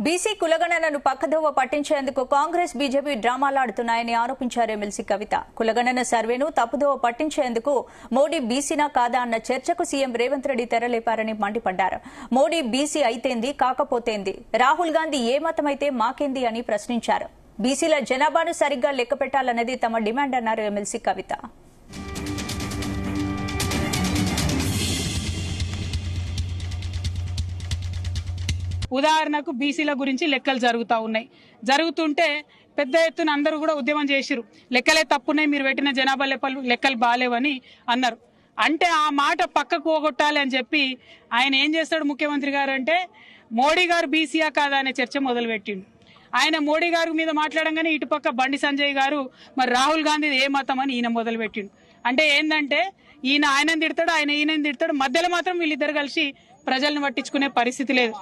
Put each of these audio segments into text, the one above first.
BC కులగణనను పక్కదోవ పట్టించేందుకు Congress BJP డ్రామాలాడుతున్నాయని ఆరోపించారు MLC కవిత. కులగణన సర్వేను తప్పుదోవ పట్టించేందుకు మోడీ బీసీనా కాదా అన్న చర్చకు సీఎం రేవంత్ రెడ్డి తెరలేపారని మండిపడ్డారు. మోడీ బీసీ అయితేంది కాకపోతేంది, రాహుల్ గాంధీ ఏ మతమైతే మాకేంది అని ప్రశ్నించారు. బీసీల జనాభాను సరిగ్గా లెక్కపెట్టాలన్నది తమ డిమాండ్ అన్నారు ఎమ్మెల్సీ కవిత. ఉదాహరణకు బీసీల గురించి లెక్కలు జరుగుతుంటే పెద్ద ఎత్తున అందరూ కూడా ఉద్యమం చేసిరు. లెక్కలే తప్పున్నాయి, మీరు పెట్టిన జనాభా లెక్కలు బాలేవని అన్నారు. అంటే ఆ మాట పక్కకు పోగొట్టాలి అని చెప్పి ఆయన ఏం చేస్తాడు ముఖ్యమంత్రి గారు అంటే, మోడీ గారు బీసీయా కాదా అనే చర్చ మొదలుపెట్టిండు. ఆయన మోడీ గారి మీద మాట్లాడంగానే ఇటుపక్క బండి సంజయ్ గారు మరి రాహుల్ గాంధీ ఏ మతం అని ఈయన మొదలుపెట్టిండు. అంటే ఏంటంటే ఈయన ఆయనని తిడతాడు, ఆయన ఈయనని తిడతాడు, మధ్యలో మాత్రం వీళ్ళిద్దరు కలిసి ప్రజల్ని పట్టించుకునే పరిస్థితి లేదు.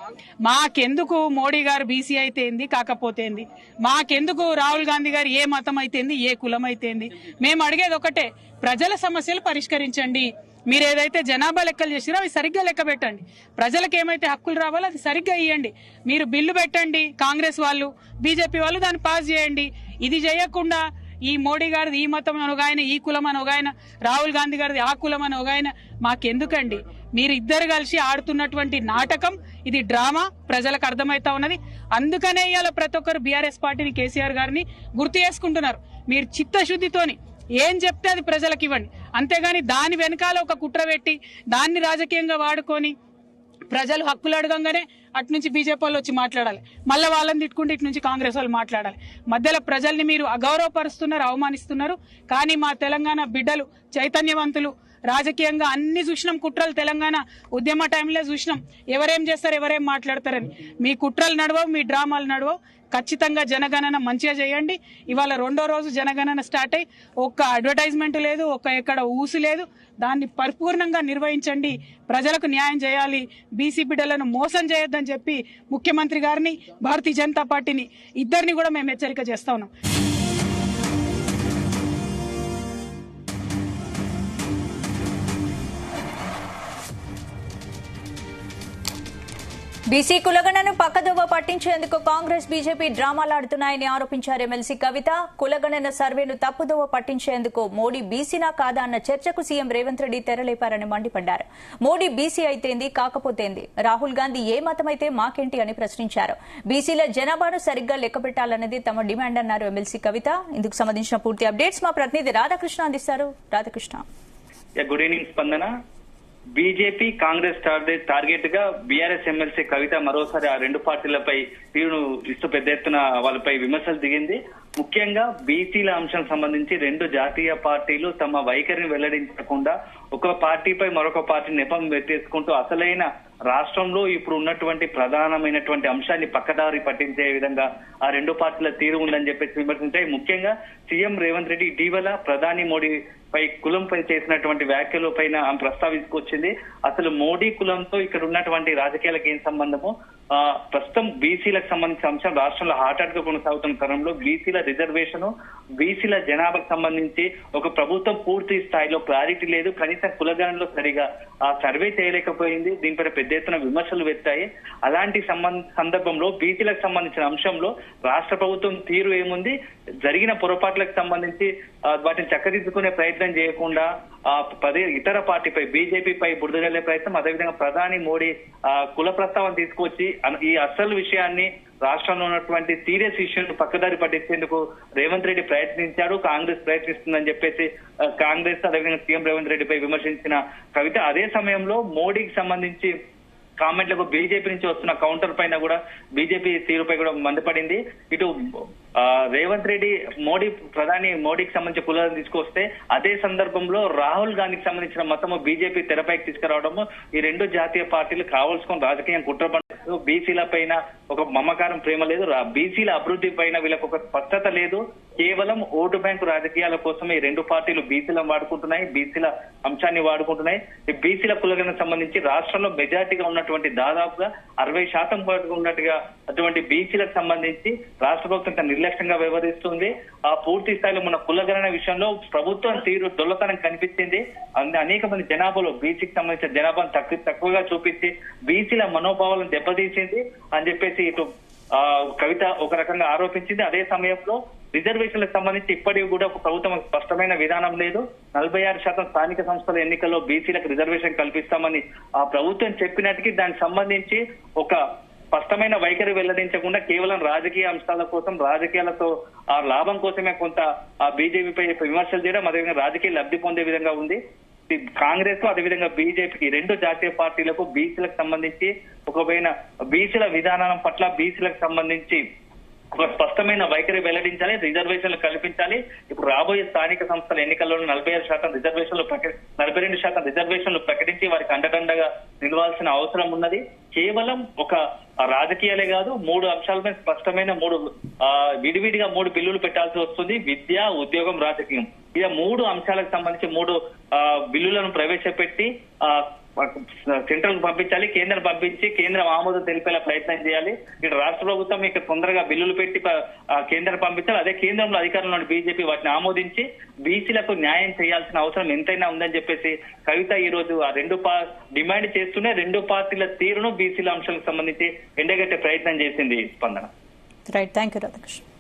మాకెందుకు మోడీ గారు బీసీ అయితేంది కాకపోతేంది, మాకెందుకు రాహుల్ గాంధీ గారు ఏ మతం అయితేంది ఏ కులం అయితేంది, మేము అడిగేది ఒకటే, ప్రజల సమస్యలు పరిష్కరించండి. మీరు ఏదైతే జనాభా లెక్కలు చేసిరో అవి సరిగ్గా లెక్క పెట్టండి. ప్రజలకు ఏమైతే హక్కులు రావాలో అది సరిగ్గా ఇవ్వండి. మీరు బిల్లు పెట్టండి, కాంగ్రెస్ వాళ్ళు బీజేపీ వాళ్ళు దాన్ని పాస్ చేయండి. ఇది చేయకుండా ఈ మోడీ గారిది ఈ మతం అని ఒక ఆయన, ఈ కులం అని ఒక ఆయన, రాహుల్ గాంధీ గారిది ఆ కులం అని ఒక ఆయన, మాకెందుకండి? మీరు ఇద్దరు కలిసి ఆడుతున్నటువంటి నాటకం ఇది, డ్రామా ప్రజలకు అర్థమవుతా ఉన్నది. అందుకనే ఇవాళ ప్రతి ఒక్కరు బీఆర్ఎస్ పార్టీని, కేసీఆర్ గారిని గుర్తు చేసుకుంటున్నారు. మీరు చిత్తశుద్ధితోని ఏం చెప్తే అది ప్రజలకు ఇవ్వండి, అంతేగాని దాని వెనకాల ఒక కుట్ర పెట్టి దాన్ని రాజకీయంగా వాడుకొని ప్రజలు హక్కులు అడగంగానే అటు నుంచి బీజేపీ వాళ్ళు వచ్చి మాట్లాడాలి, మళ్ళీ వాళ్ళని తిట్టుకుంటే ఇటు నుంచి కాంగ్రెస్ వాళ్ళు మాట్లాడాలి. మధ్యలో ప్రజల్ని మీరు అగౌరవపరుస్తున్నారు, అవమానిస్తున్నారు. కానీ మా తెలంగాణ బిడ్డలు చైతన్యవంతులు, రాజకీయంగా అన్ని చూసినాం కుట్రలు. తెలంగాణ ఉద్యమ టైంలో చూసినాం ఎవరేం చేస్తారు, ఎవరేం మాట్లాడతారని. మీ కుట్రలు నడవవు, మీ డ్రామాలు నడవవు. ఖచ్చితంగా జనగణన మంచిగా చేయండి. ఇవాళ రెండో రోజు జనగణన స్టార్ట్ అయ్యి ఒక్క అడ్వర్టైజ్మెంట్ లేదు, ఎక్కడ ఊసు లేదు. దాన్ని పరిపూర్ణంగా నిర్వహించండి, ప్రజలకు న్యాయం చేయాలి, బీసీ బిడ్డలను మోసం చేయొద్దని చెప్పి ముఖ్యమంత్రి గారిని, భారతీయ జనతా పార్టీని ఇద్దరిని కూడా మేము హెచ్చరిక చేస్తా ఉన్నాం. బీసీ కులగణను పక్కదోవ పట్టించేందుకు కాంగ్రెస్ బీజేపీ డ్రామాలాడుతున్నాయని ఆరోపించారు ఎమ్మెల్సీ కవిత. కులగణన సర్వేను తప్పుదోవ పట్టించేందుకు మోడీ బీసీనా కాదా అన్న చర్చకు సీఎం రేవంత్ రెడ్డి తెరలేపారని మండిపడ్డారు. మోడీ బీసీ అయితేంది కాకపోతేంది, రాహుల్ గాంధీ ఏ మతమైతే మాకేంటి అని ప్రశ్నించారు. బీసీల జనాభాను సరిగ్గా లెక్కపెట్టాలన్నది తమ డిమాండ్ అన్నారు ఎమ్మెల్సీ కవిత. ఇందుకు సంబంధించిన పూర్తి అప్డేట్స్ మా ప్రతినిధి రాధాకృష్ణ అందిస్తారు. రాధాకృష్ణ. గుడ్ ఈవినింగ్ స్పందన. బీజేపీ కాంగ్రెస్ టార్గెట్ గా బీఆర్ఎస్ ఎమ్మెల్సీ కవిత మరోసారి ఆ రెండు పార్టీలపై తీరును ఇస్తూ పెద్ద ఎత్తున వాళ్ళపై విమర్శలు దిగింది. ముఖ్యంగా బీసీల అంశం సంబంధించి రెండు జాతీయ పార్టీలు తమ వైఖరిని వెల్లడించకుండా ఒక పార్టీపై మరొక పార్టీ నెపం పెట్టేసుకుంటూ అసలైన రాష్ట్రంలో ఇప్పుడు ఉన్నటువంటి ప్రధానమైనటువంటి అంశాన్ని పక్కదారి పట్టించే విధంగా ఆ రెండు పార్టీల తీరు ఉందని చెప్పేసి విమర్శించాయి. ముఖ్యంగా సీఎం రేవంత్ రెడ్డి ఇటీవల ప్రధాని మోడీ పై కులంపై చేసినటువంటి వ్యాఖ్యల పైన ఆమె ప్రస్తావించుకొచ్చింది. అసలు మోడీ కులంతో ఇక్కడ ఉన్నటువంటి రాజకీయాలకు ఏం సంబంధము, ప్రస్తుతం బీసీలకు సంబంధించిన అంశం రాష్ట్రంలో హాట్ గా కొనసాగుతున్న తరంలో బీసీల రిజర్వేషన్, బీసీల జనాభాకు సంబంధించి ఒక ప్రభుత్వం పూర్తి స్థాయిలో క్లారిటీ లేదు, కనీసం కులగణనలో సరిగా ఆ సర్వే చేయలేకపోయింది. దీనిపై పెద్ద ఎత్తున విమర్శలు వెత్తాయి. అలాంటి సందర్భంలో బీసీలకు సంబంధించిన అంశంలో రాష్ట్ర ప్రభుత్వం తీరు ఏముంది, జరిగిన పొరపాట్లకు సంబంధించి వాటిని చక్కదిద్దుకునే ప్రయత్నం చేయకుండా ఇతర పార్టీపై బీజేపీపై బురద జల్లే ప్రయత్నం, అదేవిధంగా ప్రధాని మోడీ కుల ప్రస్తావన తీసుకొచ్చి ఈ అసలు విషయాన్ని, రాష్ట్రంలో ఉన్నటువంటి సీరియస్ ఇష్యూను పక్కదారి పట్టించేందుకు రేవంత్ రెడ్డి ప్రయత్నించాడు, కాంగ్రెస్ ప్రయత్నిస్తుందని చెప్పేసి కాంగ్రెస్ అదేవిధంగా సీఎం రేవంత్ రెడ్డిపై విమర్శించిన కవిత అదే సమయంలో మోడీకి సంబంధించి కామెంట్లకు బీజేపీ నుంచి వస్తున్న కౌంటర్ పైన కూడా బీజేపీ తీరుపై కూడా మండిపడింది. ఇటు రేవంత్ రెడ్డి ప్రధాని మోడీకి సంబంధించిన కులాలను తీసుకొస్తే అదే సందర్భంలో రాహుల్ గాంధీకి సంబంధించిన మతము బీజేపీ తెరపైకి తీసుకురావడము, ఈ రెండు జాతీయ పార్టీలు కావాల్సుకుని రాజకీయం కుట్ర బీసీల పైన ఒక మమకారం, ప్రేమ లేదు, బీసీల అభివృద్ధి పైన వీళ్ళకి ఒక స్పష్టత లేదు. కేవలం ఓటు బ్యాంకు రాజకీయాల కోసమే ఈ రెండు పార్టీలు బీసీలను వాడుకుంటున్నాయి, బీసీల అంశాన్ని వాడుకుంటున్నాయి. ఈ బీసీల కులగణకు సంబంధించి రాష్ట్రంలో మెజార్టీగా ఉన్నటువంటి దాదాపుగా 60% ఉన్నట్టుగా అటువంటి బీసీలకు సంబంధించి రాష్ట్ర ప్రభుత్వం నిర్లక్ష్యంగా వ్యవహరిస్తుంది. ఆ పూర్తి స్థాయిలో మన కులగణన విషయంలో ప్రభుత్వం తీరు దొల్లతనం కనిపించింది. అనేక మంది జనాభాలో బీసీకి సంబంధించిన జనాభాను తక్కువగా చూపించి బీసీల మనోభావాలను దెబ్బతీసింది అని చెప్పేసి ఇటు కవిత ఒక రకంగా ఆరోపించింది. అదే సమయంలో రిజర్వేషన్లకు సంబంధించి ఇప్పటికి కూడా ఒక ప్రభుత్వం స్పష్టమైన విధానం లేదు. 46% స్థానిక సంస్థల ఎన్నికల్లో బీసీలకు రిజర్వేషన్ కల్పిస్తామని ఆ ప్రభుత్వం చెప్పినట్టుకి దానికి సంబంధించి ఒక స్పష్టమైన వైఖరి వెల్లడించకుండా కేవలం రాజకీయ అంశాల కోసం, రాజకీయాలతో ఆ లాభం కోసమే కొంత ఆ బీజేపీపై విమర్శలు చేయడం, అదేవిధంగా రాజకీయ లబ్ధి పొందే విధంగా ఉంది. కాంగ్రెస్ అదేవిధంగా బీజేపీకి రెండు జాతీయ పార్టీలకు బీసీలకు సంబంధించి ఒకవేళ బీసీల విధానం పట్ల బీసీలకు సంబంధించి ఒక స్పష్టమైన వైఖరి వెల్లడించాలి, రిజర్వేషన్లు కల్పించాలి. ఇప్పుడు రాబోయే స్థానిక సంస్థల ఎన్నికల్లో 46% రిజర్వేషన్లు 42% రిజర్వేషన్లు ప్రకటించి వారికి అండదండగా నిలవాల్సిన అవసరం ఉన్నది. కేవలం ఒక రాజకీయాలే కాదు, 3 అంశాలపై స్పష్టమైన విడివిడిగా 3 బిల్లులు పెట్టాల్సి వస్తుంది. విద్య, ఉద్యోగం, రాజకీయం. ఇలా 3 అంశాలకు సంబంధించి 3 బిల్లులను ప్రవేశపెట్టి సెంట్రల్ పంపించాలి, కేంద్రం పంపించి కేంద్రం ఆమోదం తెలిపేలా ప్రయత్నం చేయాలి. ఇక్కడ రాష్ట్ర ప్రభుత్వం ఇక్కడ తొందరగా బిల్లులు పెట్టి కేంద్రం పంపించాలి. అదే కేంద్రంలో అధికారంలో బీజేపీ వాటిని ఆమోదించి బీసీలకు న్యాయం చేయాల్సిన అవసరం ఎంతైనా ఉందని చెప్పేసి కవిత ఈ రోజు ఆ డిమాండ్ చేస్తూనే 2 పార్టీల తీరును బీసీల అంశాలకు సంబంధించి ఎండగట్టే ప్రయత్నం చేసింది. స్పందన. Right, thank you Radhakrishna.